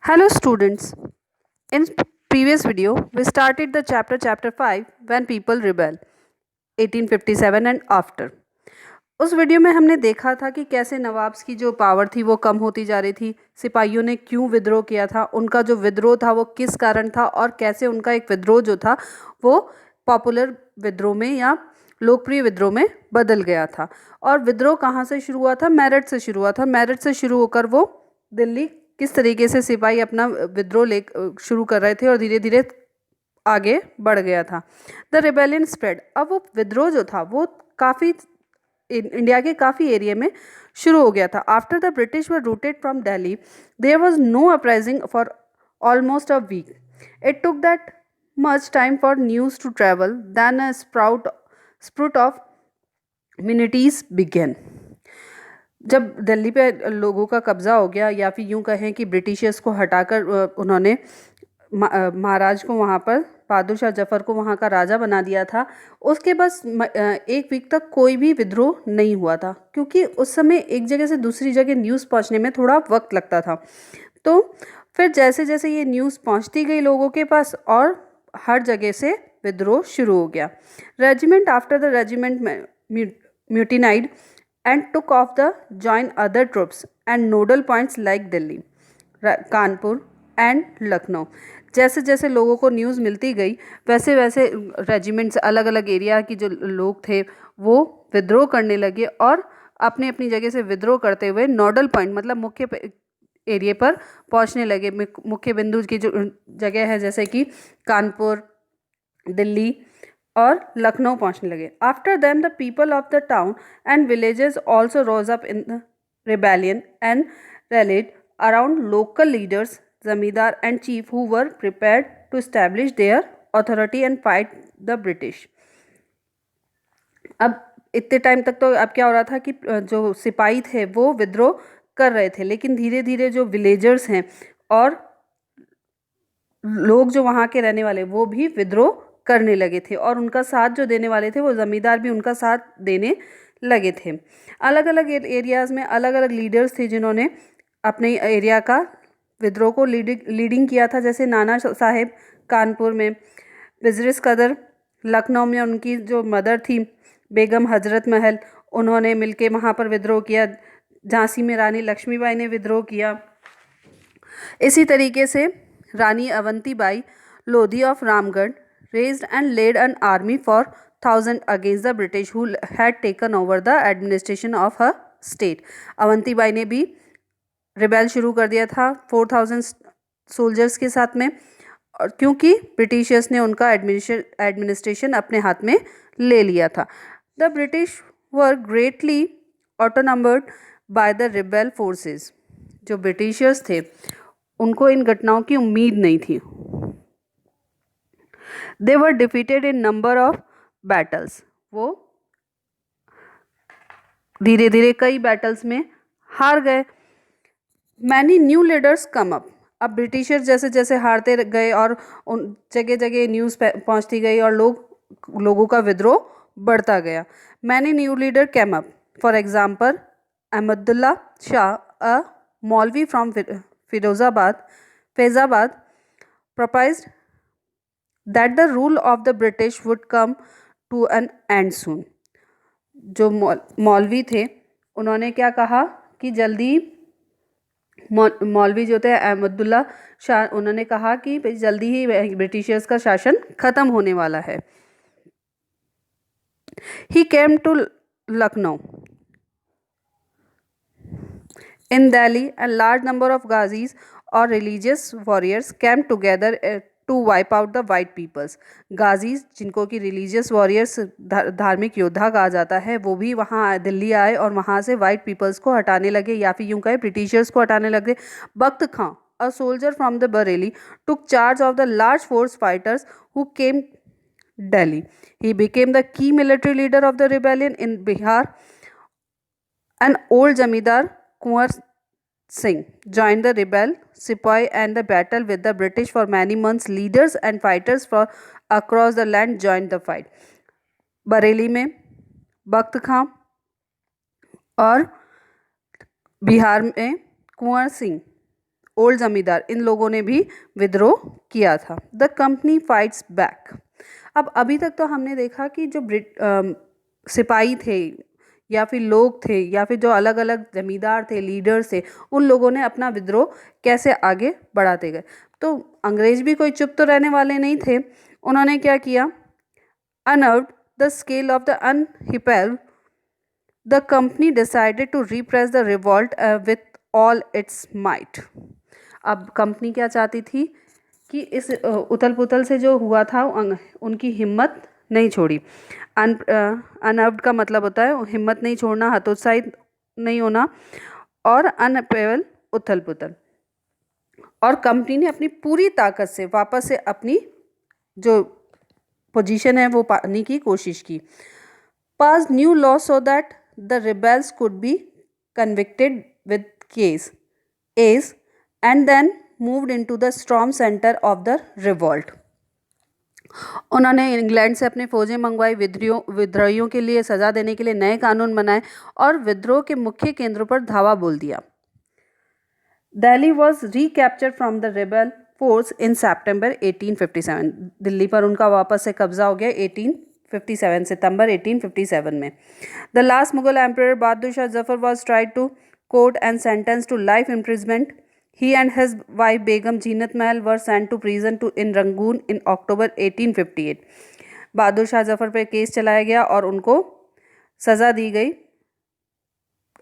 Hello students. In previous video we started the chapter 5 when people rebel 1857 and after. उस video में हमने देखा था कि कैसे नवाब्स की जो पावर थी वो कम होती जा रही थी, सिपाहियों ने क्यों विद्रोह किया था, उनका जो विद्रोह था वो किस कारण था और कैसे उनका एक विद्रोह जो था वो पॉपुलर विद्रोह में या लोकप्रिय विद्रोह में बदल गया था। और विद्रोह कहाँ से शुरू हुआ था? मेरठ से शुरू हुआ था। मेरठ से शुरू होकर वो दिल्ली किस तरीके से सिपाही अपना विद्रोह ले शुरू कर रहे थे और धीरे धीरे आगे बढ़ गया था। The rebellion spread. अब वो विद्रोह जो था वो काफ़ी इंडिया के काफ़ी एरिया में शुरू हो गया था। After the British were routed from Delhi there was no uprising for almost a week. It took that much time for news to travel, then a sprout of communities began. जब दिल्ली पे लोगों का कब्ज़ा हो गया या फिर यूँ कहें कि ब्रिटिशर्स को हटाकर उन्होंने महाराज को वहाँ पर बहादुर शाह जफ़र को वहाँ का राजा बना दिया था, उसके बस एक वीक तक कोई भी विद्रोह नहीं हुआ था, क्योंकि उस समय एक जगह से दूसरी जगह न्यूज़ पहुँचने में थोड़ा वक्त लगता था। तो फिर जैसे जैसे ये न्यूज़ पहुँचती गई लोगों के पास और हर जगह से विद्रोह शुरू हो गया। Regiment after the regiment mutinied and took off the join other troops and nodal points like Delhi, Kanpur and Lucknow. जैसे जैसे लोगों को न्यूज़ मिलती गई वैसे वैसे रेजिमेंट्स, अलग अलग एरिया की जो लोग थे वो विद्रोह करने लगे और अपनी अपनी जगह से विद्रोह करते हुए नोडल पॉइंट मतलब मुख्य एरिया पर पहुंचने लगे। मुख्य बिंदु की जो जगह है जैसे कि कानपुर, दिल्ली और लखनऊ पहुंचने लगे. After them the people of the town and villages also rose up in the rebellion and rallied around local leaders, zamindar and chief who were prepared to establish their authority and fight the British. अब इतने time तक तो अब क्या हो रहा था कि जो सिपाही थे वो विद्रोह कर रहे थे, लेकिन धीरे धीरे जो विलेजर्स हैं और लोग जो वहाँ के रहने वाले वो भी विद्रोह करने लगे थे और उनका साथ जो देने वाले थे वो ज़मींदार भी उनका साथ देने लगे थे. अलग अलग एरियाज़ में अलग अलग लीडर्स थे जिन्होंने अपने एरिया का विद्रोह को लीडिंग किया था. जैसे नाना साहेब कानपुर में, वज़ीर कदर लखनऊ में उनकी जो मदर थी बेगम हजरत महल, उन्होंने मिलके वहाँ पर विद्रोह किया. झांसी में रानी लक्ष्मीबाई ने विद्रोह किया. इसी तरीके से Rani Avantibai Lodhi of Ramgarh raised and led an army for 1000 against the British who had taken over the administration of her state. Avantibai ने भी रिबेल शुरू कर दिया था 4000 सोल्जर्स के साथ में, और क्योंकि ब्रिटिशर्स ने उनका एडमिनिस्ट्रेशन अपने हाथ में ले लिया था. The British were greatly outnumbered by the rebel forces. जो ब्रिटिशर्स थे उनको इन घटनाओं की उम्मीद नहीं थी. They were defeated in number of battles. वो धीरे धीरे कई बैटल्स में हार गए. Many new leaders come up. अब ब्रिटिशर जैसे जैसे हारते गए और उन जगह जगह न्यूज़ पहुंचती गई और लोगों का विद्रोह बढ़ता गया. Many new leader came up. For example, Ahmadullah Shah, a Maulvi from Faizabad, proposed that the rule of the British would come to an end soon. जो मौलवी थे उन्होंने क्या कहा कि जल्दी मौलवी जो थे अहमदुल्ला शाह, उन्होंने कहा कि जल्दी ही ब्रिटिशर्स का शासन खत्म होने वाला है. He came to Lucknow. In Delhi, a large number of Ghazis or religious warriors came together to wipe out the white peoples. गाजीज जिनको कि रिलीजियस वॉरियर्स धार्मिक योद्धा कहा जाता है, वो भी वहाँ दिल्ली आए और वहाँ से वाइट पीपल्स को हटाने लगे या फिर यूँ कहें ब्रिटिशर्स को हटाने लगे. बख्त खां, a soldier from the Bareilly, took charge of the large force fighters who came Delhi. He became the key military leader of the rebellion in Bihar. An old zamindar Kunwar Singh joined the rebel Sepoy and the battle with the British for many months. Leaders and fighters from across the land joined the fight. Bareilly में बख्त खां और बिहार में Kunwar Singh, old जमींदार, इन लोगों ने भी विद्रोह किया था। The company fights back. अब अभी तक तो हमने देखा कि जो सिपाही थे या फिर लोग थे या फिर जो अलग अलग जमींदार थे, लीडर्स थे, उन लोगों ने अपना विद्रोह कैसे आगे बढ़ाते गए। तो अंग्रेज भी कोई चुप तो रहने वाले नहीं थे। उन्होंने क्या किया, unnerved the scale of the upheaval, the company decided to repress the revolt with all its might. अब कंपनी क्या चाहती थी कि इस उथल पुथल से जो हुआ था उनकी हिम्मत नहीं छोड़ी। अनअर्व्ड का मतलब होता है हिम्मत नहीं छोड़ना, हतोत्साहित नहीं होना, और अनअपेबल उथल पुथल। और कंपनी ने अपनी पूरी ताकत से वापस से अपनी जो पोजीशन है वो पाने की कोशिश की। Pass new law so that the rebels could be convicted with case age and then moved into the strong centre of the revolt. उन्होंने इंग्लैंड से अपने फौजें मंगवाई, विद्रोहियों के लिए सजा देने के लिए नए कानून बनाए और विद्रोह के मुख्य केंद्रों पर धावा बोल दिया। Delhi was recaptured from the rebel force in September 1857। Delhi पर उनका वापस से कब्जा हो गया 1857, सितंबर 1857 में। The last Mughal emperor Bahadur Shah Zafar was tried to court and sentence to life imprisonment. He and his wife Begum Jeanat Mahal were sent to prison in Rangoon in October 1858. बहादुर शाह जफर पर केस चलाया गया और उनको सज़ा दी गई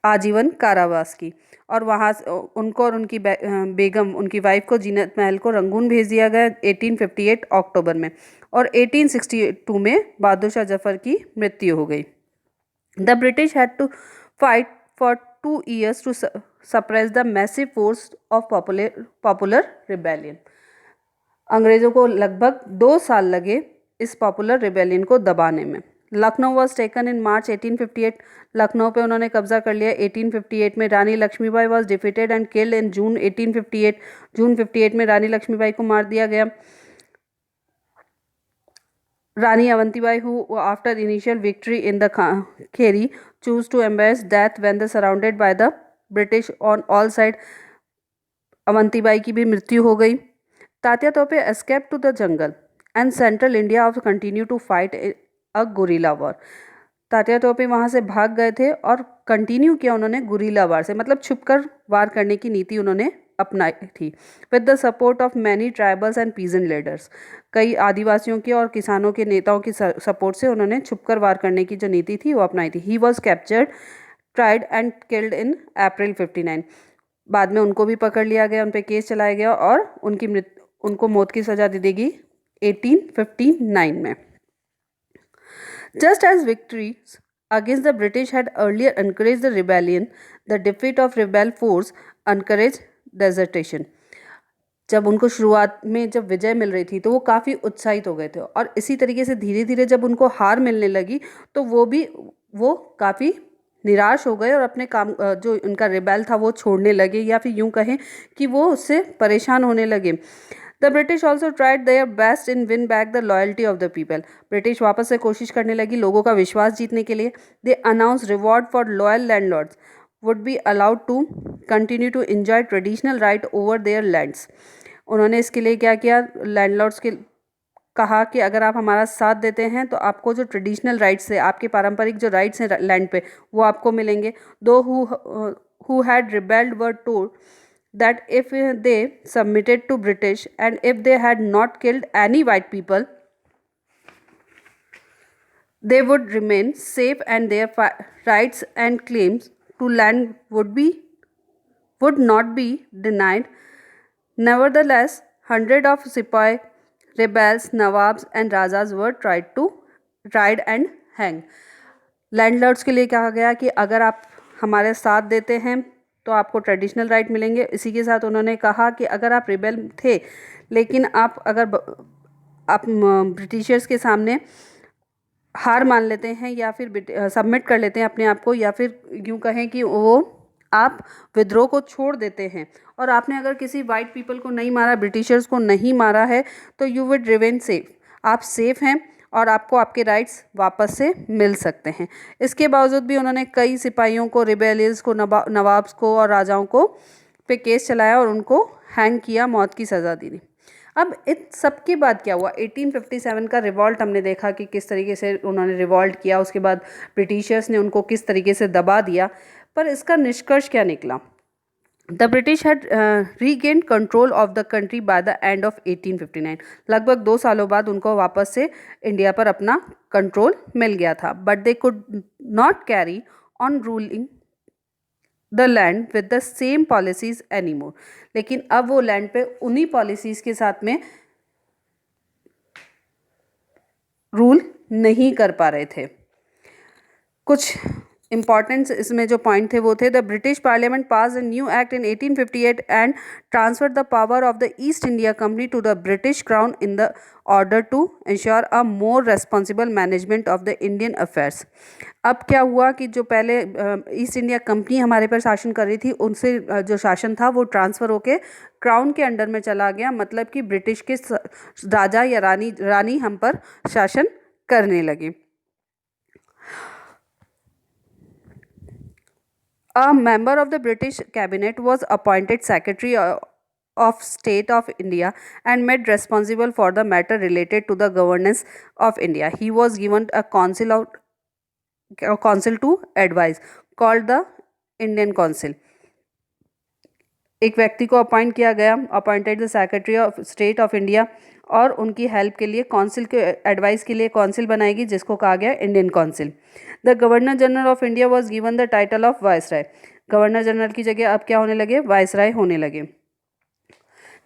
आजीवन कारावास की, और वहाँ उनको और उनकी बेगम, उनकी वाइफ को, जीनत महल को रंगून भेज दिया गया 1858 अक्टूबर में, और 1862 में बहादुर शाह जफर की मृत्यु हो गई। The British had to fight for 2 years to suppress the massive force of popular rebellion. अंग्रेज़ों को लगभग 2 साल लगे इस पॉपुलर रिबेलियन को दबाने में। Lucknow was taken in March 1858। Lucknow पे उन्होंने कब्जा कर लिया 1858 में। Rani Laxmibai was defeated and killed in June 1858। June 58 में रानी लक्ष्मीबाई को मार दिया गया। Rani Avantibai, who after initial victory in the Kheri, chose to embrace death when they surrounded by the British on all sides. Avantibai की भी मृत्यु हो गई। तात्या तोपे escaped to the jungle and central India also continued to fight a guerrilla war. Tatya तोपे वहाँ से भाग गए थे और कंटिन्यू किया उन्होंने गुरीला वार से, मतलब छुपकर वार करने की नीति उन्होंने अपनाई थी। With the support of many tribals and peasant leaders, कई आदिवासियों के और किसानों के नेताओं की सपोर्ट से उन्होंने छुपकर वार करने की जो नीति थी वो अपनाई थी। He was captured, tried and killed in April 59। बाद में उनको भी पकड़ लिया गया, उन पर केस चलाया गया और उनको मौत की सज़ा दी गई 1859 में। Just as victories against the British had earlier encouraged the rebellion, the defeat of rebel force encouraged desertion. जब उनको शुरुआत में जब विजय मिल रही थी तो वो काफ़ी उत्साहित हो गए थे, और इसी तरीके से धीरे धीरे जब उनको हार मिलने लगी तो वो काफ़ी निराश हो गए और अपने काम जो उनका रिबेल था वो छोड़ने लगे, या फिर यूँ कहें कि वो उससे परेशान होने लगे। The British also tried their best in win back the loyalty of the people. British वापस से कोशिश करने लगी लोगों का विश्वास जीतने के लिए। They announce reward for loyal landlords would be allowed to continue to enjoy traditional right over their lands. उन्होंने इसके लिए क्या किया, लैंडलॉर्ड्स के कहा कि अगर आप हमारा साथ देते हैं तो आपको जो ट्रेडिशनल राइट्स है, आपके पारंपरिक जो राइट्स हैं लैंड पे, वो आपको मिलेंगे। दो who had rebelled were told that if they submitted to British and if they had not killed any white people, they would remain safe and their rights and claims to land would not be denied. Nevertheless, hundreds of Sepoy rebels, Nawabs and Rajas were tried and hanged. Landlords के लिए कहा गया कि अगर आप हमारे साथ देते हैं तो आपको ट्रेडिशनल राइट मिलेंगे। इसी के साथ उन्होंने कहा कि अगर आप रिबेल थे लेकिन आप ब्रिटिशर्स के सामने हार मान लेते हैं या फिर सबमिट कर लेते हैं अपने आप को, या फिर यूँ कहें कि वो आप विद्रोह को छोड़ देते हैं और आपने अगर किसी वाइट पीपल को नहीं मारा, ब्रिटिशर्स को नहीं मारा है, तो यू वुड रिमेन सेफ, आप सेफ हैं और आपको आपके राइट्स वापस से मिल सकते हैं। इसके बावजूद भी उन्होंने कई सिपाहियों को, रिबेलियंस को, नवाब्स को और राजाओं को पे केस चलाया और उनको हैंग किया, मौत की सज़ा दी। अब इन सब के बाद क्या हुआ, 1857 का रिवॉल्ट हमने देखा कि किस तरीके से उन्होंने रिवॉल्ट किया, उसके बाद ब्रिटिशर्स ने उनको किस तरीके से दबा दिया, पर इसका निष्कर्ष क्या निकला। The British had regained control of the country by the end of 1859। लगभग 2 सालों बाद उनको वापस से इंडिया पर अपना कंट्रोल मिल गया था, but they could not carry on ruling the land with the same policies any more. लेकिन अब वो लैंड पे उन्हीं पॉलिसीज के साथ में रूल नहीं कर पा रहे थे। कुछ इंपॉर्टेंस इसमें जो पॉइंट थे वो थे, the British parliament pass a new act in 1858 and transfer the power of the East India Company to the British crown in the order to ensure a more responsible management of the Indian affairs. अब क्या हुआ कि जो पहले east India company हमारे पर शासन कर रही थी, उनसे जो शासन था वो ट्रांसफ़र होके क्राउन के अंडर में चला गया, मतलब कि ब्रिटिश के राजा या रानी हम पर शासन करने लगे। A member of the British cabinet was appointed Secretary of State of India and made responsible for the matter related to the governance of India. He was given a council to advise called the Indian Council. एक व्यक्ति को appoint किया गया, appointed the secretary of state of India, और उनकी help के लिए council के एडवाइस के लिए काउंसिल बनाएगी जिसको कहा गया Indian council. The governor general of India was given the title of viceroy. Governor general की जगह अब क्या होने लगे, वाइसराय होने लगे।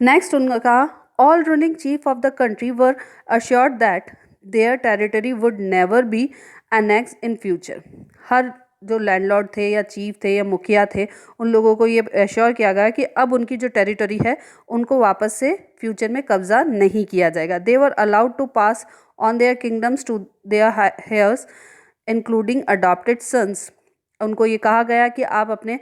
नेक्स्ट उनका कहा, all ruling chief of the country were assured that their territory would never be annex in future. हर जो लैंडलॉर्ड थे या चीफ थे या मुखिया थे, उन लोगों को ये एश्योर किया गया कि अब उनकी जो टेरिटरी है उनको वापस से फ्यूचर में कब्जा नहीं किया जाएगा। They were allowed to pass on their kingdoms to their heirs including adopted sons. उनको ये कहा गया कि आप अपने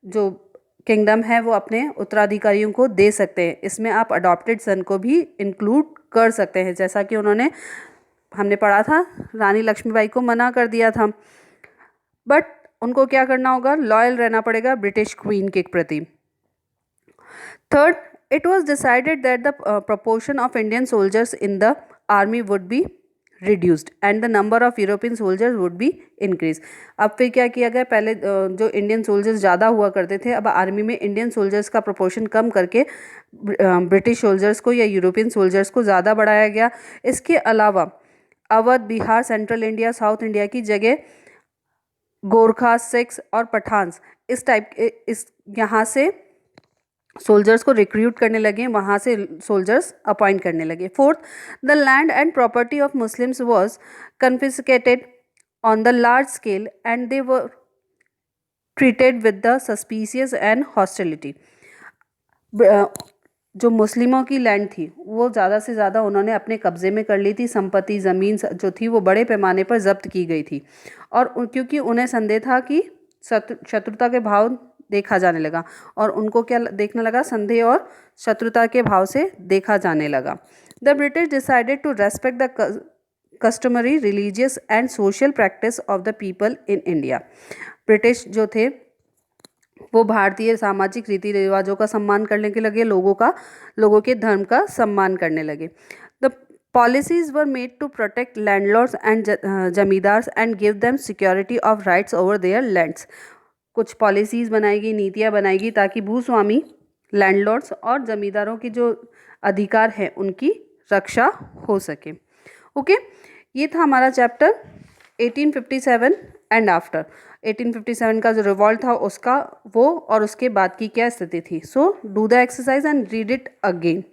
जो किंगडम है वो अपने उत्तराधिकारियों को दे सकते हैं, इसमें आप अडॉप्टेड सन को भी इंक्लूड कर सकते हैं, जैसा कि उन्होंने हमने पढ़ा था रानी लक्ष्मीबाई को मना कर दिया था। बट उनको क्या करना होगा, लॉयल रहना पड़ेगा ब्रिटिश क्वीन के प्रति। Third, it was decided that the proportion of Indian soldiers in the army would be reduced and the number of European soldiers would be increase. अब फिर क्या किया गया, पहले जो इंडियन सोल्जर्स ज़्यादा हुआ करते थे, अब आर्मी में इंडियन सोल्जर्स का प्रोपोर्शन कम करके ब्रिटिश सोल्जर्स को या यूरोपियन सोल्जर्स को ज़्यादा बढ़ाया गया। इसके अलावा Awadh, Bihar, central India, south India की जगह गोरखा, सिख्स और पठान्स इस टाइप इस यहाँ से सोल्जर्स को रिक्रूट करने लगे, वहाँ से सोल्जर्स अपॉइंट करने लगे। Fourth, the land and property of Muslims was confiscated on the large scale and they were treated with the suspicious and hostility. जो मुस्लिमों की लैंड थी वो ज़्यादा से ज़्यादा उन्होंने अपने कब्ज़े में कर ली थी, संपत्ति ज़मीन जो थी वो बड़े पैमाने पर जब्त की गई थी, और क्योंकि उन्हें संदेह था कि शत्रुता के भाव देखा जाने लगा, और उनको क्या देखने लगा, संदेह और शत्रुता के भाव से देखा जाने लगा। The British decided to respect the customary religious and social practice of the people in India. British जो थे वो भारतीय सामाजिक रीति रिवाजों का सम्मान करने के लगे, लोगों के धर्म का सम्मान करने लगे। The policies were made to protect landlords and zamindars and give them security of rights over their lands. कुछ पॉलिसीज़ बनाई गई, नीतियाँ बनाई गई ताकि भूस्वामी, लैंडलॉर्ड्स और ज़मींदारों की जो अधिकार हैं उनकी रक्षा हो सके। ओके, ये था हमारा चैप्टर 1857 एंड आफ्टर। 1857 का जो रिवॉल्ट था उसका वो और उसके बाद की क्या स्थिति थी। So do the exercise and read it again.